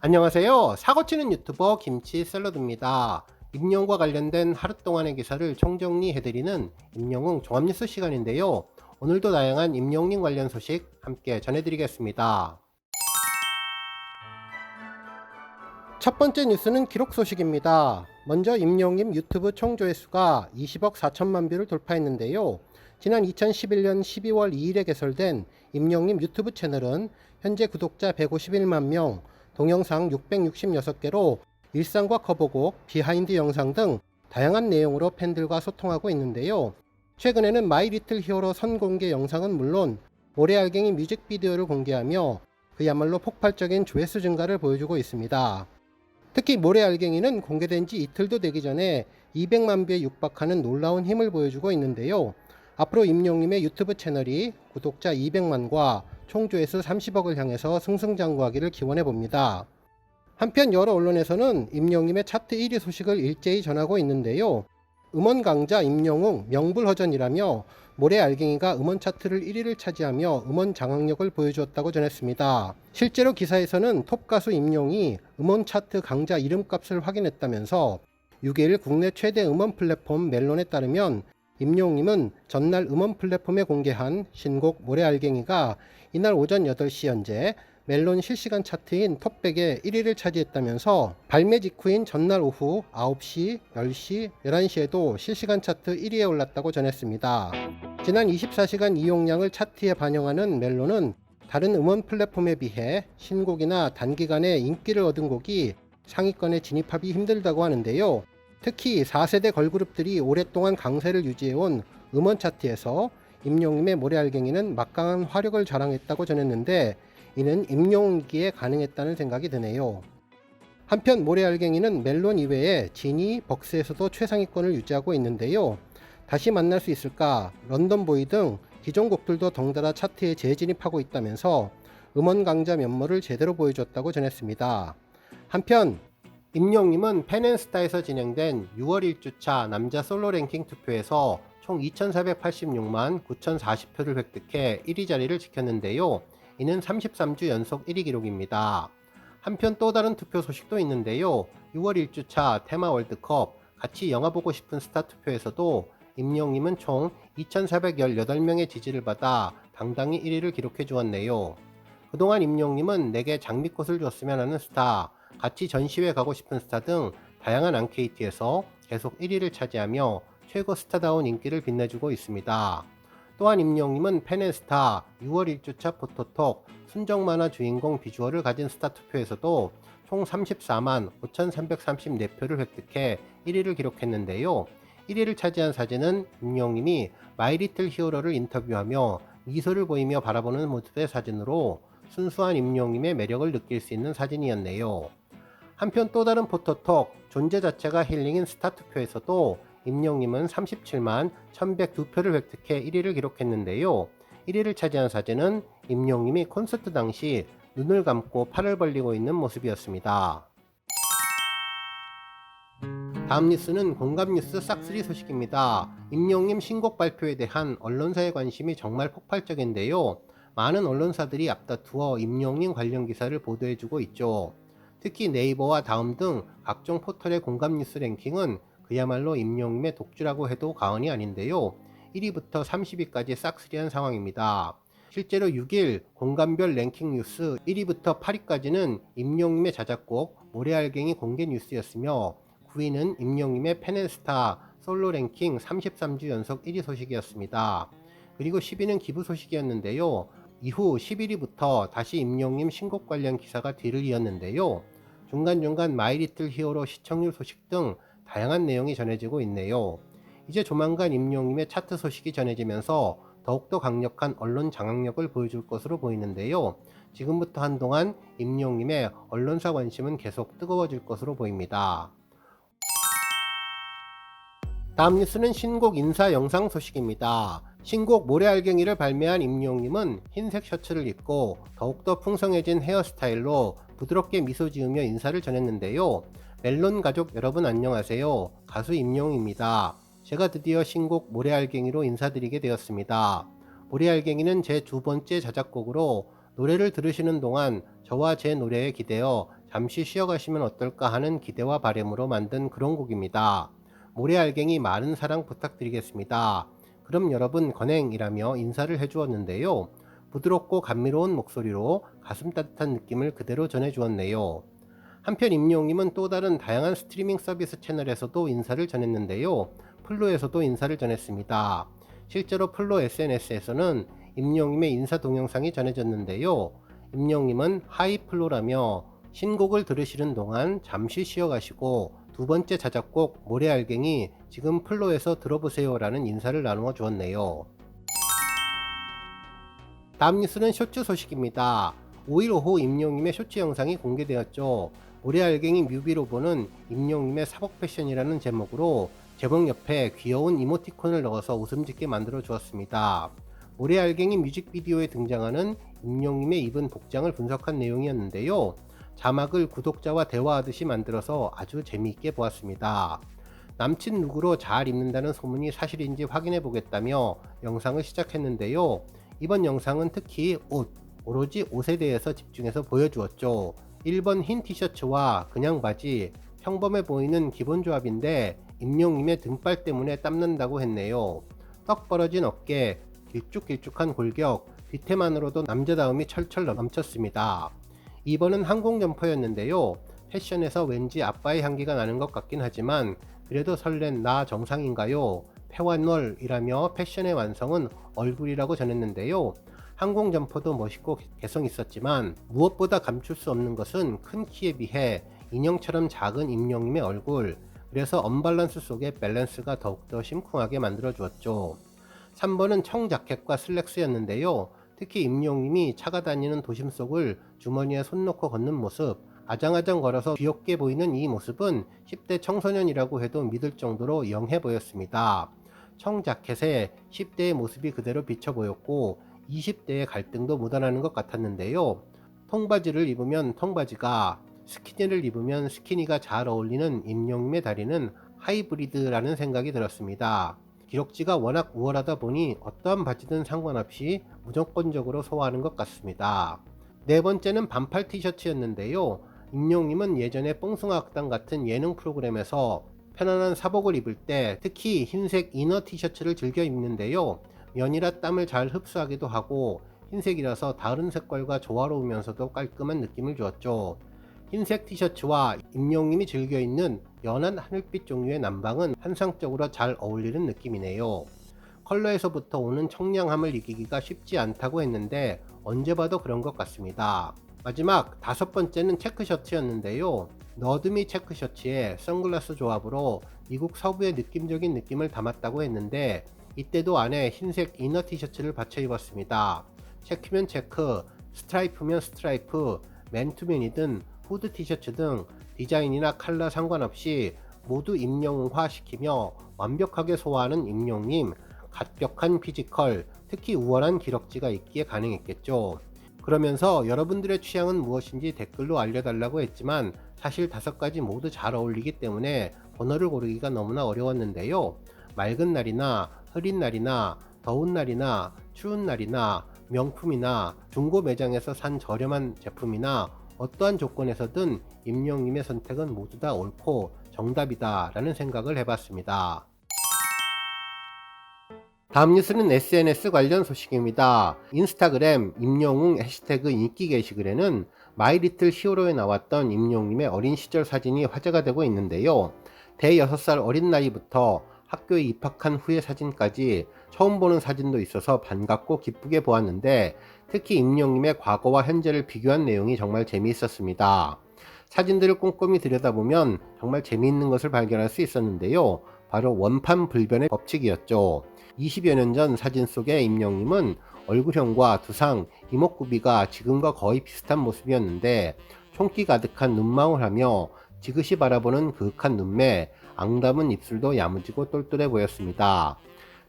안녕하세요. 사고치는 유튜버 김치 샐러드입니다. 임용과 관련된 하루 동안의 기사를 총정리해드리는 임용웅 종합뉴스 시간인데요. 오늘도 다양한 임용님 관련 소식 함께 전해드리겠습니다. 첫 번째 뉴스는 기록 소식입니다. 먼저 임용님 유튜브 총 조회수가 20억 4천만 뷰를 돌파했는데요. 지난 2011년 12월 2일에 개설된 임용님 유튜브 채널은 현재 구독자 151만 명, 동영상 666개로 일상과 커버곡, 비하인드 영상 등 다양한 내용으로 팬들과 소통하고 있는데요. 최근에는 마이 리틀 히어로 선공개 영상은 물론 모래알갱이 뮤직비디오를 공개하며 그야말로 폭발적인 조회수 증가를 보여주고 있습니다. 특히 모래알갱이는 공개된 지 이틀도 되기 전에 200만 뷰에 육박하는 놀라운 힘을 보여주고 있는데요. 앞으로 임용님의 유튜브 채널이 구독자 200만과 총 조회수 30억을 향해서 승승장구하기를 기원해 봅니다. 한편 여러 언론에서는 임영웅의 차트 1위 소식을 일제히 전하고 있는데요. 음원 강자 임영웅 명불허전이라며 모래알갱이가 음원 차트를 1위를 차지하며 음원 장악력을 보여주었다고 전했습니다. 실제로 기사에서는 톱 가수 임영웅이 음원 차트 강자 이름값을 확인했다면서 6일 국내 최대 음원 플랫폼 멜론에 따르면 임영웅님은 전날 음원 플랫폼에 공개한 신곡 모래알갱이가 이날 오전 8시 현재 멜론 실시간 차트인 톱100에 1위를 차지했다면서 발매 직후인 전날 오후 9시, 10시, 11시에도 실시간 차트 1위에 올랐다고 전했습니다. 지난 24시간 이용량을 차트에 반영하는 멜론은 다른 음원 플랫폼에 비해 신곡이나 단기간에 인기를 얻은 곡이 상위권에 진입하기 힘들다고 하는데요. 특히 4세대 걸그룹들이 오랫동안 강세를 유지해온 음원 차트에서 임영웅의 모래알갱이는 막강한 화력을 자랑했다고 전했는데 이는 임영웅기에 가능했다는 생각이 드네요. 한편 모래알갱이는 멜론 이외에 지니, 벅스에서도 최상위권을 유지하고 있는데요. 다시 만날 수 있을까, 런던보이 등 기존 곡들도 덩달아 차트에 재진입하고 있다면서 음원 강자 면모를 제대로 보여줬다고 전했습니다. 한편 임영웅님은 팬앤스타에서 진행된 6월 1주차 남자 솔로 랭킹 투표에서 총 2486만 9040표를 획득해 1위 자리를 지켰는데요. 이는 33주 연속 1위 기록입니다. 한편 또 다른 투표 소식도 있는데요. 6월 1주차 테마 월드컵 같이 영화 보고 싶은 스타 투표에서도 임영웅님은 총 2418명의 지지를 받아 당당히 1위를 기록해 주었네요. 그동안 임영웅님은 내게 장미꽃을 줬으면 하는 스타, 같이 전시회 가고 싶은 스타 등 다양한 앙케이트에서 계속 1위를 차지하며 최고 스타다운 인기를 빛내주고 있습니다. 또한 임영웅님은 팬앤스타 6월 1주차 포토톡 순정만화 주인공 비주얼을 가진 스타 투표에서도 총 34만 5,334표를 획득해 1위를 기록했는데요. 1위를 차지한 사진은 임영웅님이 마이리틀 히어로를 인터뷰하며 미소를 보이며 바라보는 모습의 사진으로 순수한 임영웅님의 매력을 느낄 수 있는 사진이었네요. 한편 또 다른 포토톡 존재 자체가 힐링인 스타 투표에서도 임영웅님은 37만 1102표를 획득해 1위를 기록했는데요. 1위를 차지한 사진은 임영웅님이 콘서트 당시 눈을 감고 팔을 벌리고 있는 모습이었습니다. 다음 뉴스는 공감뉴스 싹쓸이 소식입니다. 임영웅님 신곡 발표에 대한 언론사의 관심이 정말 폭발적인데요. 많은 언론사들이 앞다투어 임영웅님 관련 기사를 보도해주고 있죠. 특히 네이버와 다음 등 각종 포털의 공감뉴스 랭킹은 그야말로 임영웅님의 독주라고 해도 과언이 아닌데요. 1위부터 30위까지 싹쓸이한 상황입니다. 실제로 6일 공감별 랭킹 뉴스 1위부터 8위까지는 임영웅님의 자작곡 모래알갱이 공개 뉴스였으며 9위는 임영웅님의 팬앤스타 솔로 랭킹 33주 연속 1위 소식이었습니다. 그리고 10위는 기부 소식이었는데요. 이후 11위부터 다시 임영웅님 신곡 관련 기사가 뒤를 이었는데요. 중간중간 마이리틀 히어로 시청률 소식 등 다양한 내용이 전해지고 있네요. 이제 조만간 임영웅님의 차트 소식이 전해지면서 더욱더 강력한 언론 장악력을 보여줄 것으로 보이는데요. 지금부터 한동안 임영웅님의 언론사 관심은 계속 뜨거워질 것으로 보입니다. 다음 뉴스는 신곡 인사 영상 소식입니다. 신곡 모래알갱이를 발매한 임영웅님은 흰색 셔츠를 입고 더욱더 풍성해진 헤어스타일로 부드럽게 미소 지으며 인사를 전했는데요. 멜론 가족 여러분 안녕하세요. 가수 임영웅입니다. 제가 드디어 신곡 모래알갱이로 인사드리게 되었습니다. 모래알갱이는 제 두 번째 자작곡으로 노래를 들으시는 동안 저와 제 노래에 기대어 잠시 쉬어가시면 어떨까 하는 기대와 바람으로 만든 그런 곡입니다. 모래알갱이 많은 사랑 부탁드리겠습니다. 그럼 여러분 건행이라며 인사를 해주었는데요. 부드럽고 감미로운 목소리로 가슴 따뜻한 느낌을 그대로 전해주었네요. 한편 임영웅님은 또 다른 다양한 스트리밍 서비스 채널에서도 인사를 전했는데요. 플로에서도 인사를 전했습니다. 실제로 플로 SNS에서는 임영웅님의 인사 동영상이 전해졌는데요. 임영웅님은 하이플로라며 신곡을 들으시는 동안 잠시 쉬어가시고 두 번째 자작곡 모래알갱이 지금 플로에서 들어보세요 라는 인사를 나누어 주었네요. 다음 뉴스는 쇼츠 소식입니다. 5일 오후 임영웅님의 쇼츠 영상이 공개되었죠. 모래알갱이 뮤비로보는 임영웅님의 사복 패션이라는 제목으로 제목 옆에 귀여운 이모티콘을 넣어서 웃음 짓게 만들어 주었습니다. 모래알갱이 뮤직비디오에 등장하는 임영웅님의 입은 복장을 분석한 내용이었는데요. 자막을 구독자와 대화하듯이 만들어서 아주 재미있게 보았습니다. 남친 룩으로 잘 입는다는 소문이 사실인지 확인해 보겠다며 영상을 시작했는데요. 이번 영상은 특히 오로지 옷에 대해서 집중해서 보여주었죠. 1번 흰 티셔츠와 그냥 바지, 평범해 보이는 기본 조합인데 임영웅님의 등발 때문에 땀난다고 했네요. 떡 벌어진 어깨, 길쭉길쭉한 골격, 뒤태만으로도 남자다움이 철철 넘쳤습니다. 2번은 항공 점퍼였는데요. 패션에서 왠지 아빠의 향기가 나는 것 같긴 하지만 그래도 설렌 나 정상인가요? 패완월이라며 패션의 완성은 얼굴이라고 전했는데요. 항공 점퍼도 멋있고 개성 있었지만 무엇보다 감출 수 없는 것은 큰 키에 비해 인형처럼 작은 임영웅님의 얼굴, 그래서 언밸런스 속의 밸런스가 더욱더 심쿵하게 만들어 주었죠. 3번은 청자켓과 슬랙스였는데요. 특히 임영웅님이 차가 다니는 도심 속을 주머니에 손 넣고 걷는 모습, 아장아장 걸어서 귀엽게 보이는 이 모습은 10대 청소년이라고 해도 믿을 정도로 영해 보였습니다. 청자켓에 10대의 모습이 그대로 비쳐 보였고 20대의 갈등도 묻어나는 것 같았는데요. 통바지를 입으면 통바지가, 스키니를 입으면 스키니가 잘 어울리는 임영웅의 다리는 하이브리드라는 생각이 들었습니다. 기럭지가 워낙 우월하다 보니 어떠한 바지든 상관없이 무조건적으로 소화하는 것 같습니다. 네 번째는 반팔 티셔츠였는데요. 임영웅님은 예전에 뽕숭아 학당 같은 예능 프로그램에서 편안한 사복을 입을 때 특히 흰색 이너 티셔츠를 즐겨 입는데요. 면이라 땀을 잘 흡수하기도 하고 흰색이라서 다른 색깔과 조화로우면서도 깔끔한 느낌을 주었죠. 흰색 티셔츠와 임영웅님이 즐겨 입는 연한 하늘빛 종류의 남방은 환상적으로 잘 어울리는 느낌이네요. 컬러에서부터 오는 청량함을 이기기가 쉽지 않다고 했는데 언제 봐도 그런 것 같습니다. 마지막 다섯 번째는 체크셔츠였는데요. 너드미 체크셔츠에 선글라스 조합으로 미국 서부의 느낌적인 느낌을 담았다고 했는데 이때도 안에 흰색 이너 티셔츠를 받쳐 입었습니다. 체크면 체크, 스트라이프면 스트라이프, 맨투맨이든 후드 티셔츠 등 디자인이나 컬러 상관없이 모두 임영웅화 시키며 완벽하게 소화하는 임영웅님, 갓벽한 피지컬, 특히 우월한 기럭지가 있기에 가능했겠죠. 그러면서 여러분들의 취향은 무엇인지 댓글로 알려달라고 했지만 사실 5가지 모두 잘 어울리기 때문에 번호를 고르기가 너무나 어려웠는데요. 맑은 날이나 흐린 날이나 더운 날이나 추운 날이나 명품이나 중고 매장에서 산 저렴한 제품이나 어떠한 조건에서든 임영웅님의 선택은 모두 다 옳고 정답이다 라는 생각을 해봤습니다. 다음 뉴스는 SNS 관련 소식입니다. 인스타그램 임영웅 해시태그 인기 게시글에는 마이리틀 히어로에 나왔던 임영웅님의 어린 시절 사진이 화제가 되고 있는데요. 대여섯 어린 나이부터 학교에 입학한 후의 사진까지 처음 보는 사진도 있어서 반갑고 기쁘게 보았는데 특히 임영웅님의 과거와 현재를 비교한 내용이 정말 재미있었습니다. 사진들을 꼼꼼히 들여다보면 정말 재미있는 것을 발견할 수 있었는데요. 바로 원판 불변의 법칙이었죠. 20여 년 전 사진 속의 임영웅님은 얼굴형과 두상, 이목구비가 지금과 거의 비슷한 모습이었는데 총기 가득한 눈망울 하며 지그시 바라보는 그윽한 눈매, 앙담은 입술도 야무지고 똘똘해 보였습니다.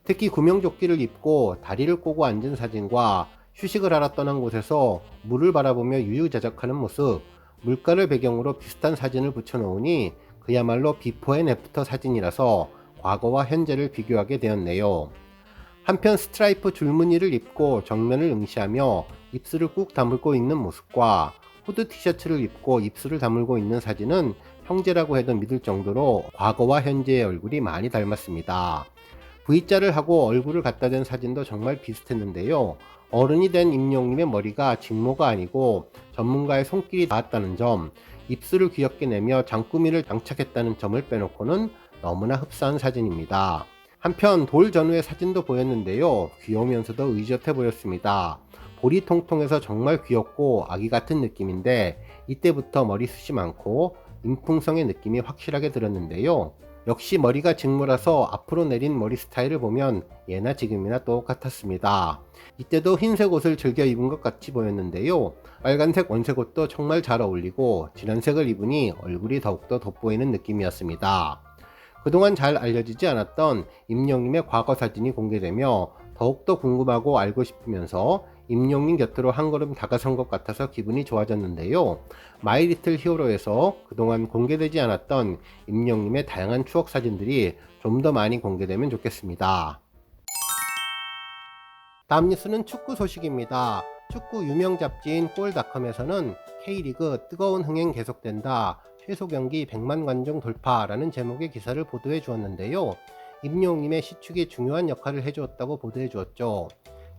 특히 구명조끼를 입고 다리를 꼬고 앉은 사진과 휴식을 하러 떠난 곳에서 물을 바라보며 유유자적하는 모습, 물가를 배경으로 비슷한 사진을 붙여놓으니 그야말로 비포 앤 애프터 사진이라서 과거와 현재를 비교하게 되었네요. 한편 스트라이프 줄무늬를 입고 정면을 응시하며 입술을 꾹 다물고 있는 모습과 후드 티셔츠를 입고 입술을 다물고 있는 사진은 형제라고 해도 믿을 정도로 과거와 현재의 얼굴이 많이 닮았습니다. V자를 하고 얼굴을 갖다 댄 사진도 정말 비슷했는데요. 어른이 된 임영님의 머리가 직모가 아니고 전문가의 손길이 닿았다는 점, 입술을 귀엽게 내며 장꾸미를 장착했다는 점을 빼놓고는 너무나 흡사한 사진입니다. 한편 돌 전후의 사진도 보였는데요. 귀여우면서도 의젓해 보였습니다. 볼이 통통해서 정말 귀엽고 아기 같은 느낌인데 이때부터 머리숱이 많고 인풍성의 느낌이 확실하게 들었는데요. 역시 머리가 직모라서 앞으로 내린 머리 스타일을 보면 예나 지금이나 똑같았습니다. 이때도 흰색 옷을 즐겨 입은 것 같이 보였는데요. 빨간색 원색 옷도 정말 잘 어울리고 진한 색을 입으니 얼굴이 더욱더 돋보이는 느낌이었습니다. 그동안 잘 알려지지 않았던 임영님의 과거 사진이 공개되며 더욱더 궁금하고 알고 싶으면서 임영님 곁으로 한 걸음 다가선 것 같아서 기분이 좋아졌는데요. 마이리틀 히어로에서 그동안 공개되지 않았던 임영님의 다양한 추억 사진들이 좀 더 많이 공개되면 좋겠습니다. 다음 뉴스는 축구 소식입니다. 축구 유명 잡지인 골닷컴에서는 K리그 뜨거운 흥행 계속된다. 최소 경기 100만 관중 돌파라는 제목의 기사를 보도해 주었는데요. 임영님의 시축이 중요한 역할을 해주었다고 보도해 주었죠.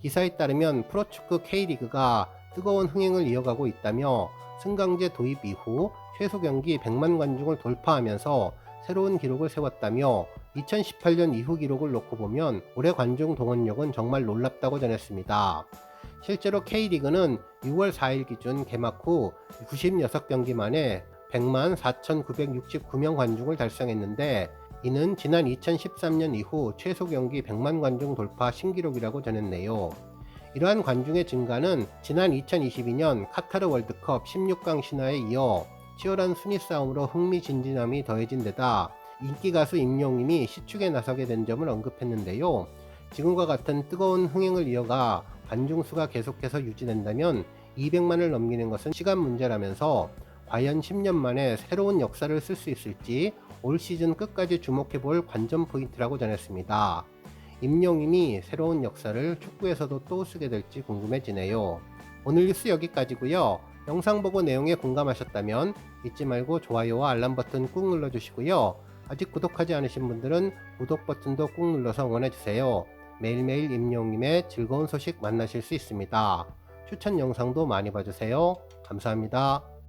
기사에 따르면 프로축구 K리그가 뜨거운 흥행을 이어가고 있다며 승강제 도입 이후 최소 경기 100만 관중을 돌파하면서 새로운 기록을 세웠다며 2018년 이후 기록을 놓고 보면 올해 관중 동원력은 정말 놀랍다고 전했습니다. 실제로 K리그는 6월 4일 기준 개막 후 96경기 만에 100만 4,969명 관중을 달성했는데 이는 지난 2013년 이후 최소 경기 100만 관중 돌파 신기록이라고 전했네요. 이러한 관중의 증가는 지난 2022년 카타르 월드컵 16강 신화에 이어 치열한 순위 싸움으로 흥미진진함이 더해진 데다 인기 가수 임영님이 시축에 나서게 된 점을 언급했는데요. 지금과 같은 뜨거운 흥행을 이어가 관중 수가 계속해서 유지된다면 200만을 넘기는 것은 시간 문제라면서 과연 10년 만에 새로운 역사를 쓸 수 있을지 올 시즌 끝까지 주목해볼 관전 포인트라고 전했습니다. 임영님이 새로운 역사를 축구에서도 또 쓰게 될지 궁금해지네요. 오늘 뉴스 여기까지고요. 영상 보고 내용에 공감하셨다면 잊지 말고 좋아요와 알람 버튼 꾹 눌러주시고요. 아직 구독하지 않으신 분들은 구독 버튼도 꾹 눌러서 응원해주세요. 매일매일 임영님의 즐거운 소식 만나실 수 있습니다. 추천 영상도 많이 봐주세요. 감사합니다.